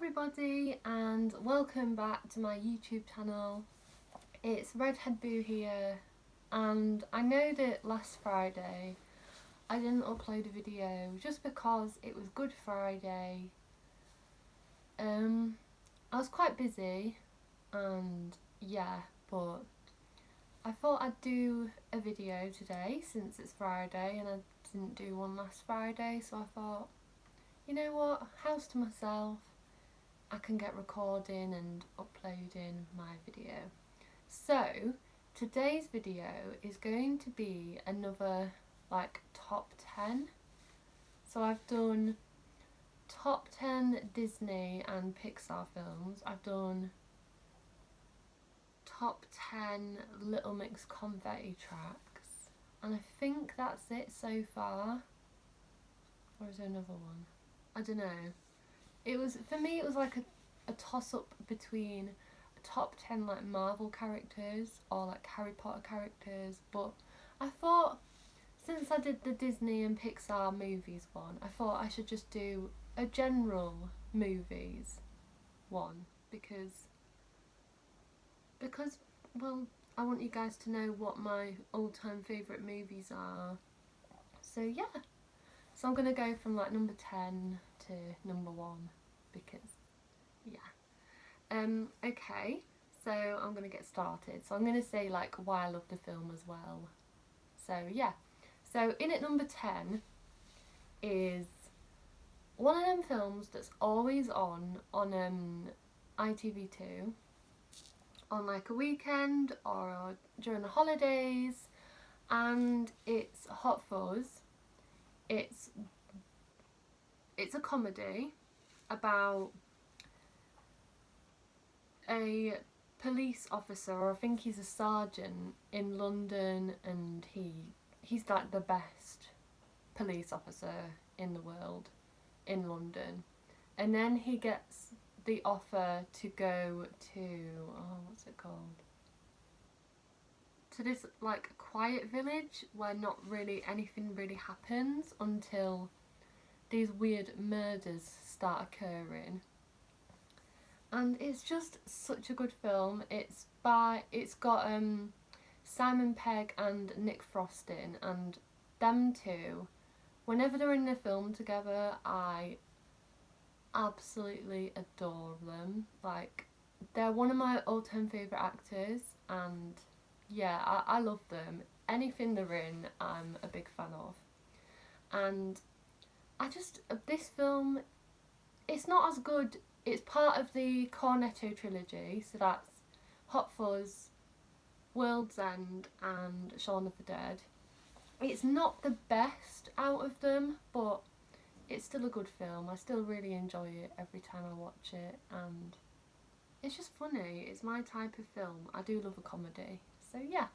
everybody and welcome back to my YouTube channel. It's Redhead Boo here, and I know that last Friday I didn't upload a video just because it was Good Friday. I was quite busy and but I thought I'd do a video today since it's Friday and I didn't do one last Friday, so I thought, you know what, house to myself, I can get recording and uploading my video. So today's video is going to be another top 10. So I've done top 10 Disney and Pixar films. I've done top 10 Little Mix confetti tracks, and I think that's it so far. Or is there another one? I don't know. For me it was like a toss up between a top 10 like Marvel characters or like Harry Potter characters, but I thought since I did the Disney and Pixar movies one, I thought I should just do a general movies one because well, I want you guys to know what my all-time favourite movies are. So yeah. So I'm going to go from like number 10 to number 1 because, okay, so I'm going to get started. So I'm going to say like why I love the film as well. So yeah, so in at number 10 is one of them films that's always on ITV2 on like a weekend or during the holidays, and it's Hot Fuzz. It's a comedy about a police officer, or I think he's a sergeant in London, and he's like the best police officer in the world in London, and then he gets the offer to go to what's it called, to this like quiet village where not really anything really happens until these weird murders start occurring. And it's just such a good film. It's got Simon Pegg and Nick Frost in, and them two, whenever they're in the film together, I absolutely adore them. Like, they're one of my all-time favourite actors, and yeah, I love them. Anything they're in, I'm a big fan of. And this film, it's not as good. It's part of the Cornetto trilogy, so that's Hot Fuzz, World's End and Shaun of the Dead. It's not the best out of them, but it's still a good film. I still really enjoy it every time I watch it, and it's just funny. It's my type of film. I do love a comedy. So yeah,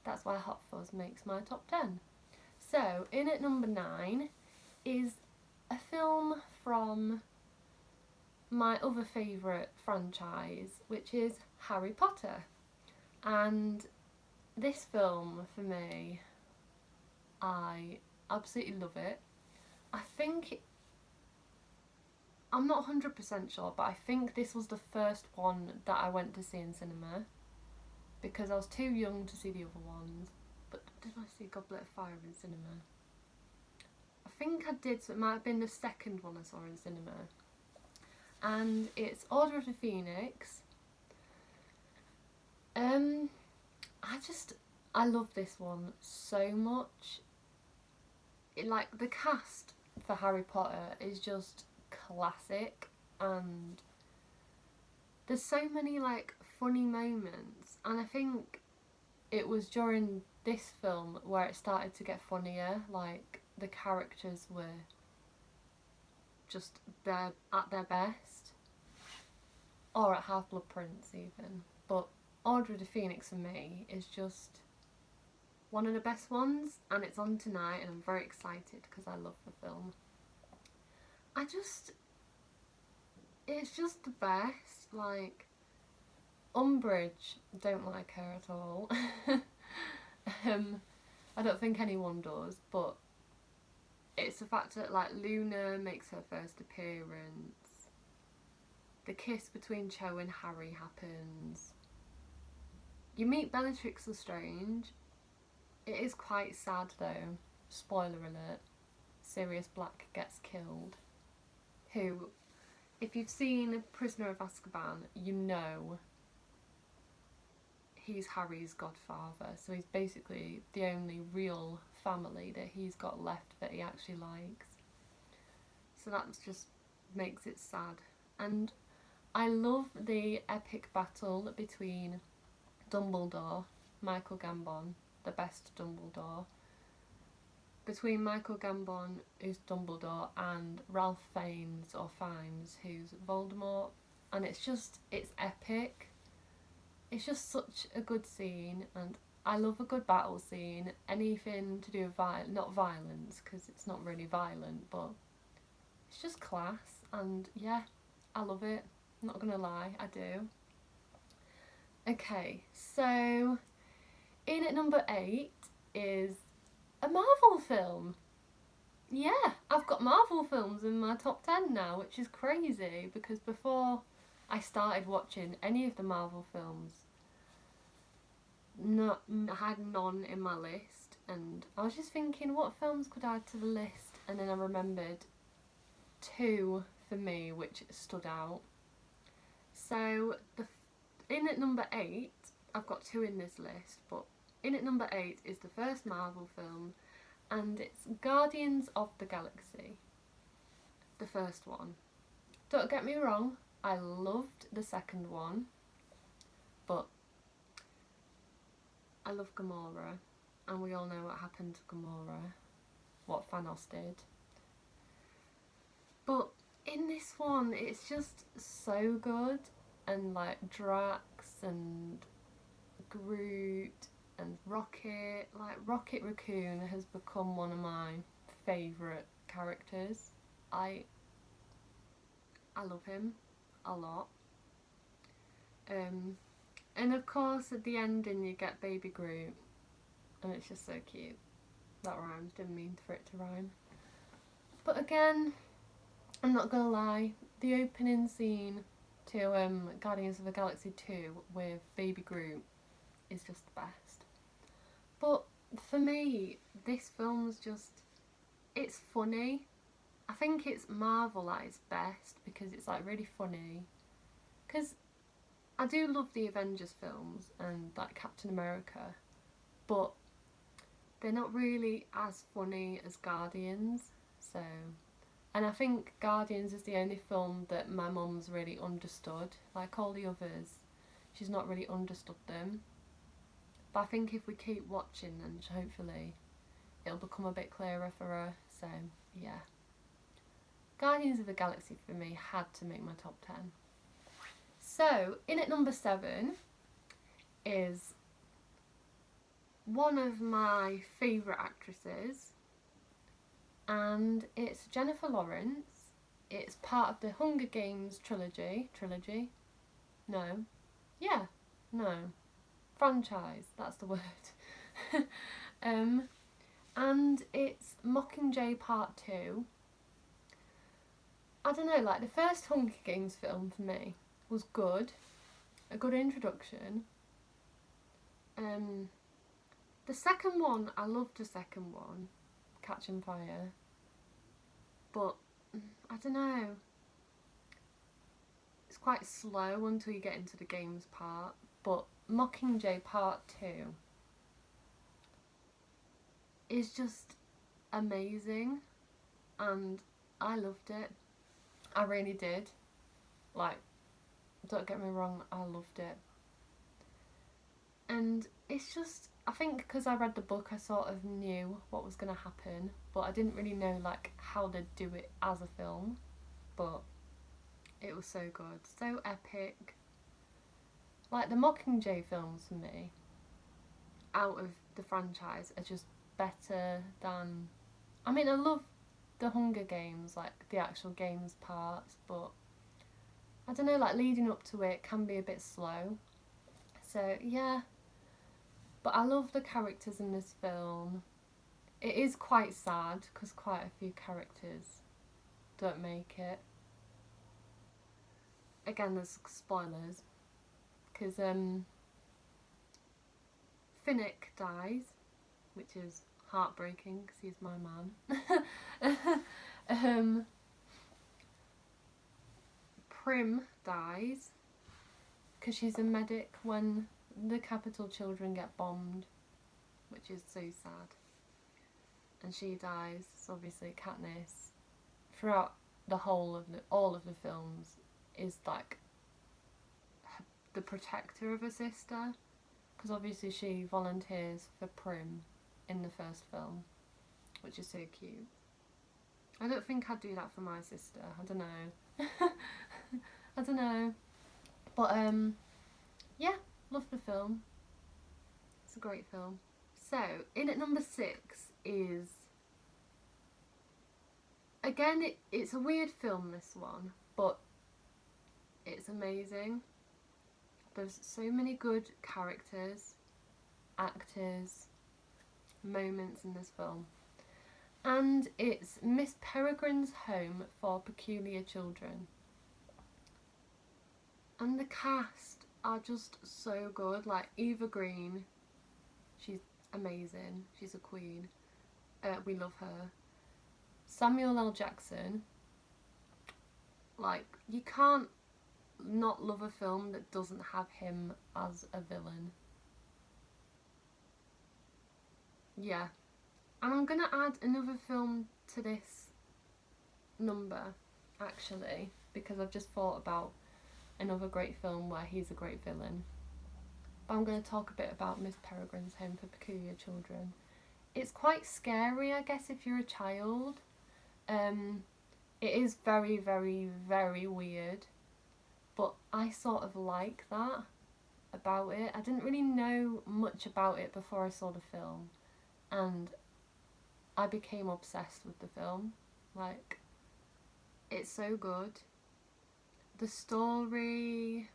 that's why Hot Fuzz makes my top 10. So in at number 9 is a film from my other favourite franchise, which is Harry Potter. And this film, for me, I absolutely love it. I'm not 100% sure, but I think this was the first one that I went to see in cinema, because I was too young to see the other ones. But did I see Goblet of Fire in cinema? I think I did, so it might have been the second one I saw in cinema. And it's Order of the Phoenix. I love this one so much. The cast for Harry Potter is just classic, and there's so many like funny moments, and I think it was during this film where it started to get funnier. Like, the characters were just at their best, or at Half-Blood Prince even. But Order of the Phoenix for me is just one of the best ones, and it's on tonight and I'm very excited because I love the film. It's just the best. Like, Umbridge, don't like her at all. I don't think anyone does, but it's the fact that like Luna makes her first appearance, the kiss between Cho and Harry happens. You meet Bellatrix Lestrange. It is quite sad though. Spoiler alert. Sirius Black gets killed. Who, if you've seen Prisoner of Azkaban, you know he's Harry's godfather. So he's basically the only real family that he's got left that he actually likes. So that just makes it sad. And I love the epic battle between Dumbledore, Michael Gambon, the best Dumbledore, between Michael Gambon, who's Dumbledore, and Ralph Fiennes, or Fiennes, who's Voldemort. And it's epic. It's just such a good scene, and I love a good battle scene. Anything to do with not violence, because it's not really violent, but it's just class. And yeah, I love it. I'm not gonna lie, I do. Okay, so in at number 8 is a Marvel film. Yeah, I've got Marvel films in my top 10 now, which is crazy, because before I started watching any of the Marvel films, I had none in my list, and I was just thinking what films could I add to the list, and then I remembered 2 for me which stood out. So in at number 8, I've got 2 in this list, but in at number 8 is the first Marvel film, and it's Guardians of the Galaxy, the first one. Don't get me wrong, I loved the second one, but I love Gamora, and we all know what happened to Gamora, what Thanos did. But in this one, it's just so good, and like Drax and Groot and Rocket, like Rocket Raccoon has become one of my favourite characters. I love him a lot. And of course at the ending you get Baby Groot, and it's just so cute. That rhymes, didn't mean for it to rhyme. But again, I'm not gonna lie, the opening scene to Guardians of the Galaxy 2 with Baby Groot is just the best. But for me, this film's just, it's funny. I think it's Marvel at its best because it's like really funny. Because I do love the Avengers films and like Captain America, but they're not really as funny as Guardians. So, and I think Guardians is the only film that my mum's really understood. Like all the others, she's not really understood them. But I think if we keep watching, then hopefully it'll become a bit clearer for her. So yeah, Guardians of the Galaxy for me had to make my top 10. So in at number 7 is one of my favourite actresses, and it's Jennifer Lawrence. It's part of the Hunger Games trilogy. No. Yeah. No. Franchise, that's the word. And it's Mockingjay Part 2. I don't know, like the first Hunger Games film for me was good. A good introduction. The second one, I loved the second one, Catching Fire. But, I don't know. It's quite slow until you get into the games part. But Mockingjay Part 2 is just amazing, and I loved it. I really did. Like, don't get me wrong, I loved it. And it's just, I think because I read the book I sort of knew what was going to happen, but I didn't really know like how they'd do it as a film. But it was so good, so epic. Like the Mockingjay films for me, out of the franchise, are just better than, I mean I love the Hunger Games, like the actual games parts, but I don't know, like leading up to it can be a bit slow. So yeah, but I love the characters in this film. It is quite sad because quite a few characters don't make it. again, there's spoilers, because Finnick dies, which is heartbreaking because he's my man. Prim dies because she's a medic when the capital children get bombed, which is so sad. And she dies. So obviously Katniss, throughout the whole of all of the films, is like the protector of her sister, because obviously she volunteers for Prim in the first film, which is so cute. I don't think I'd do that for my sister. I don't know. I don't know. But yeah, love the film. It's a great film. So in at number 6 is, again, it's a weird film, this one, but it's amazing. There's so many good characters, actors, moments in this film. And it's Miss Peregrine's Home for Peculiar Children. And the cast are just so good. Like Eva Green, she's amazing. She's a queen. We love her. Samuel L. Jackson, like, you can't not love a film that doesn't have him as a villain. Yeah. And I'm gonna add another film to this number, actually, because I've just thought about another great film where he's a great villain. But I'm going to talk a bit about Miss Peregrine's Home for Peculiar Children. It's quite scary, I guess, if you're a child. It is very, very, very weird, but I sort of like that about it. I didn't really know much about it before I saw the film, and I became obsessed with the film. Like, it's so good. The story,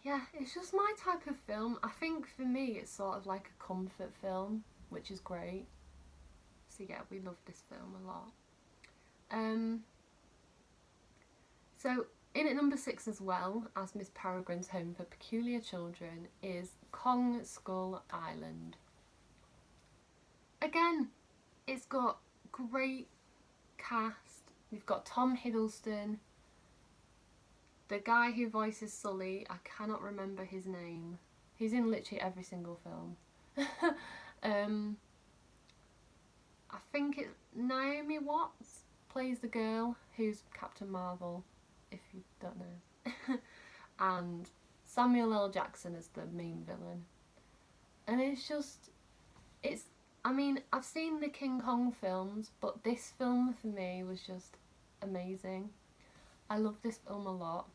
yeah, it's just my type of film. I think for me it's sort of like a comfort film, which is great. So yeah, we love this film a lot. So in at number 6 as well as Miss Peregrine's Home for Peculiar Children is Kong Skull Island. Again, it's got great cast. We've got Tom Hiddleston. The guy who voices Sully, I cannot remember his name. He's in literally every single film. I think it's Naomi Watts plays the girl who's Captain Marvel, if you don't know. And Samuel L. Jackson is the main villain. And I mean, I've seen the King Kong films, but this film for me was just amazing. I love this film a lot.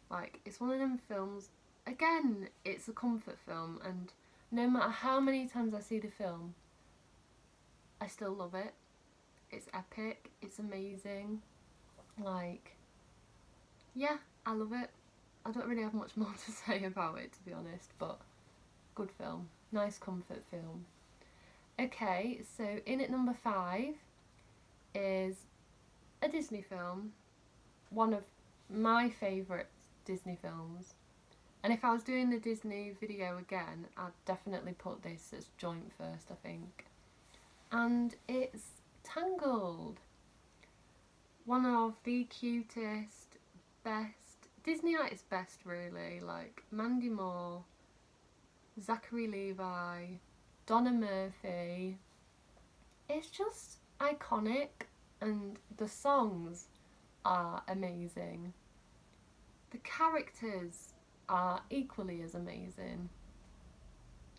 Like, it's one of them films, again, it's a comfort film, and no matter how many times I see the film, I still love it. It's epic, it's amazing. Like, yeah, I love it. I don't really have much more to say about it, to be honest, but good film. Nice comfort film. Okay, so in at number 5 is a Disney film. One of my favourite Disney films. And if I was doing the Disney video again, I'd definitely put this as joint first, I think. And it's Tangled. One of the cutest, best, Disney at its best really, like Mandy Moore, Zachary Levi, Donna Murphy. It's just iconic, and the songs are amazing. The characters are equally as amazing,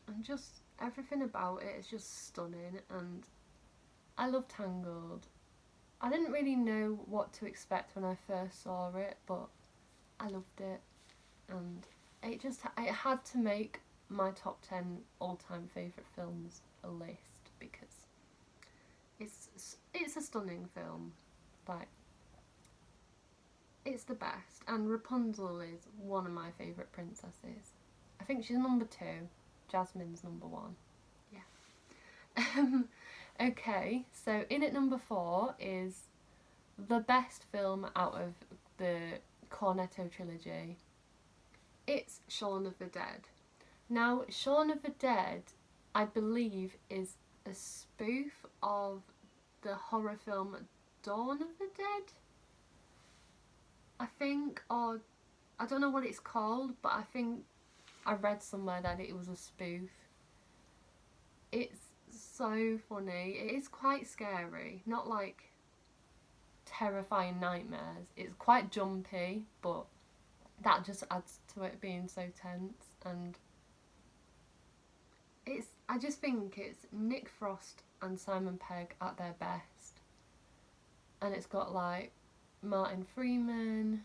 and just everything about it is just stunning, and I love Tangled. I didn't really know what to expect when I first saw it, but I loved it, and it had to make my top 10 all-time favourite films a list, because it's a stunning film. Like, it's the best, and Rapunzel is one of my favourite princesses. I think she's number 2, Jasmine's number 1. Yeah. Okay, so in at number 4 is the best film out of the Cornetto trilogy. It's Shaun of the Dead. Now, Shaun of the Dead, I believe, is a spoof of the horror film Dawn of the Dead, I think, or I don't know what it's called, but I think I read somewhere that it was a spoof. It's so funny. It is quite scary, not like terrifying nightmares. It's quite jumpy, but that just adds to it being so tense. And I just think it's Nick Frost and Simon Pegg at their best. And it's got like Martin Freeman,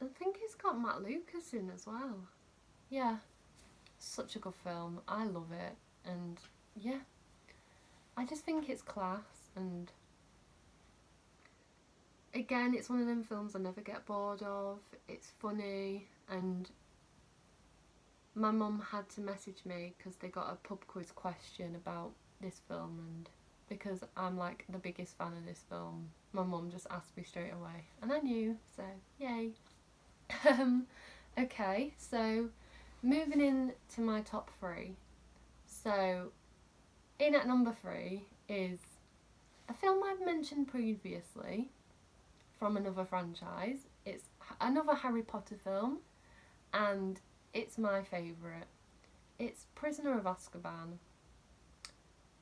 I think it's got Matt Lucas in as well. Yeah, such a good film. I love it. And yeah, I just think it's class. And again, it's one of them films I never get bored of. It's funny, and my mum had to message me because they got a pub quiz question about this film, and because I'm like the biggest fan of this film, my mum just asked me straight away, and I knew, so yay. Okay, so moving in to my top 3. So in at number 3 is a film I've mentioned previously from another franchise. It's another Harry Potter film, and it's my favourite. It's Prisoner of Azkaban.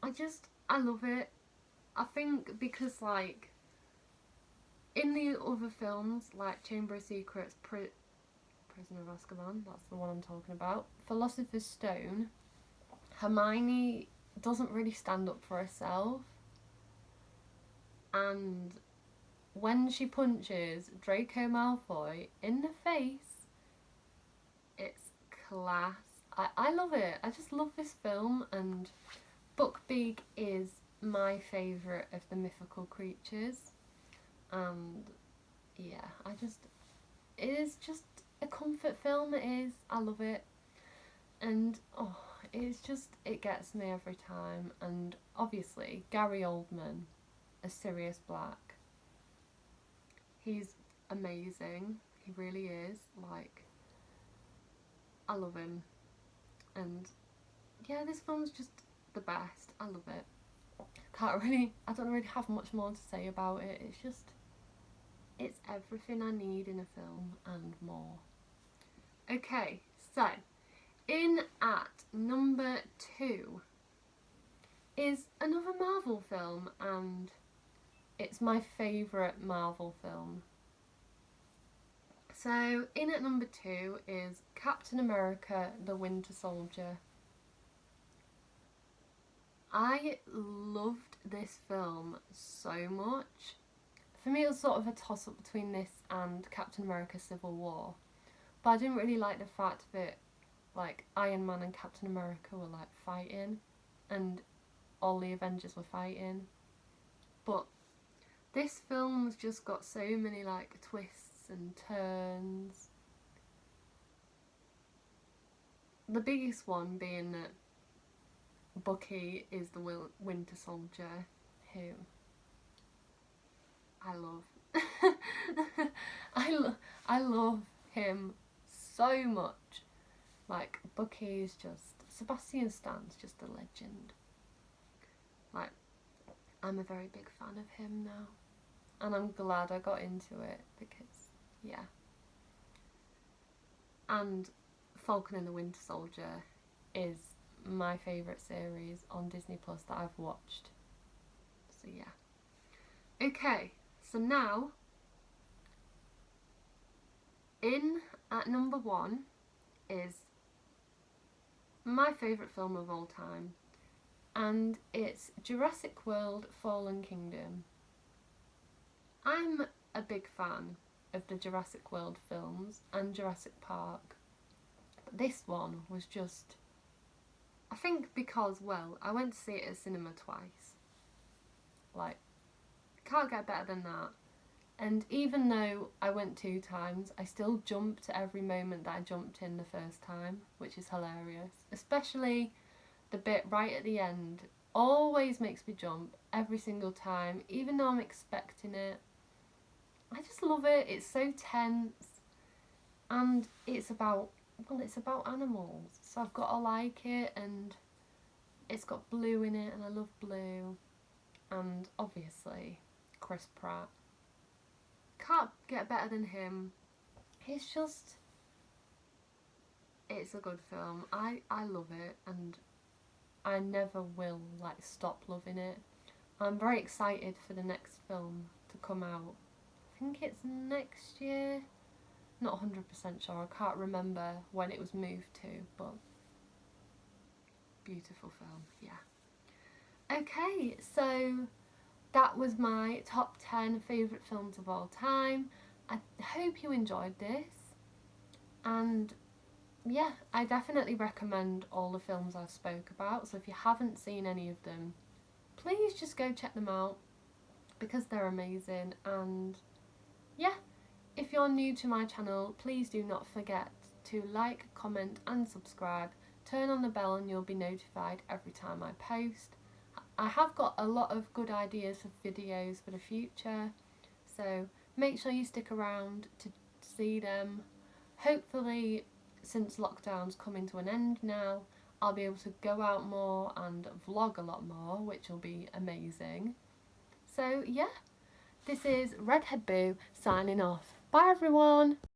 I love it. I think because, like, in the other films, like Chamber of Secrets, Prisoner of Azkaban, that's the one I'm talking about, Philosopher's Stone, Hermione doesn't really stand up for herself, and when she punches Draco Malfoy in the face, it's class. I love it. I just love this film, and Buckbeak is my favourite of the mythical creatures. And yeah, it is just a comfort film. It is. I love it. And it gets me every time. And obviously, Gary Oldman as Sirius Black, he's amazing. He really is. Like, I love him. And yeah, this film's just the best. I love it. I don't really have much more to say about it. It's everything I need in a film and more. Okay, so in at number 2 is another Marvel film, and it's my favourite Marvel film. So in at number 2 is Captain America: The Winter Soldier. I loved this film so much. For me, it was sort of a toss-up between this and Captain America: Civil War. But I didn't really like the fact that, like, Iron Man and Captain America were, like, fighting, and all the Avengers were fighting. But this film's just got so many, like, twists and turns. The biggest one being that Bucky is the Winter Soldier, who I love. I love him so much. Like, Bucky is Sebastian Stan's just a legend. Like, I'm a very big fan of him now, and I'm glad I got into it because, yeah. And Falcon and the Winter Soldier is my favourite series on Disney Plus that I've watched. So yeah. Okay, so now in at number 1 is my favourite film of all time, and it's Jurassic World: Fallen Kingdom. I'm a big fan of the Jurassic World films and Jurassic Park, but this one was just, I think because, well, I went to see it at cinema twice. Like, can't get better than that. And even though I went 2 times, I still jumped at every moment that I jumped in the first time, which is hilarious. Especially the bit right at the end always makes me jump every single time, even though I'm expecting it. I just love it. It's so tense, and it's about animals, so I've got to like it, and it's got Blue in it, and I love Blue, and obviously Chris Pratt. Can't get better than him. It's just, it's a good film. I love it, and I never will like stop loving it. I'm very excited for the next film to come out. I think it's next year. Not 100% sure. I can't remember when it was moved to, but beautiful film, yeah. Okay, so that was my top 10 favourite films of all time. I hope you enjoyed this, and yeah, I definitely recommend all the films I've spoke about, so if you haven't seen any of them, please just go check them out because they're amazing. And yeah, if you're new to my channel, please do not forget to like, comment and subscribe. Turn on the bell and you'll be notified every time I post. I have got a lot of good ideas for videos for the future, so make sure you stick around to see them. Hopefully, since lockdown's coming to an end now, I'll be able to go out more and vlog a lot more, which will be amazing. So yeah, this is Redhead Boo signing off. Bye everyone!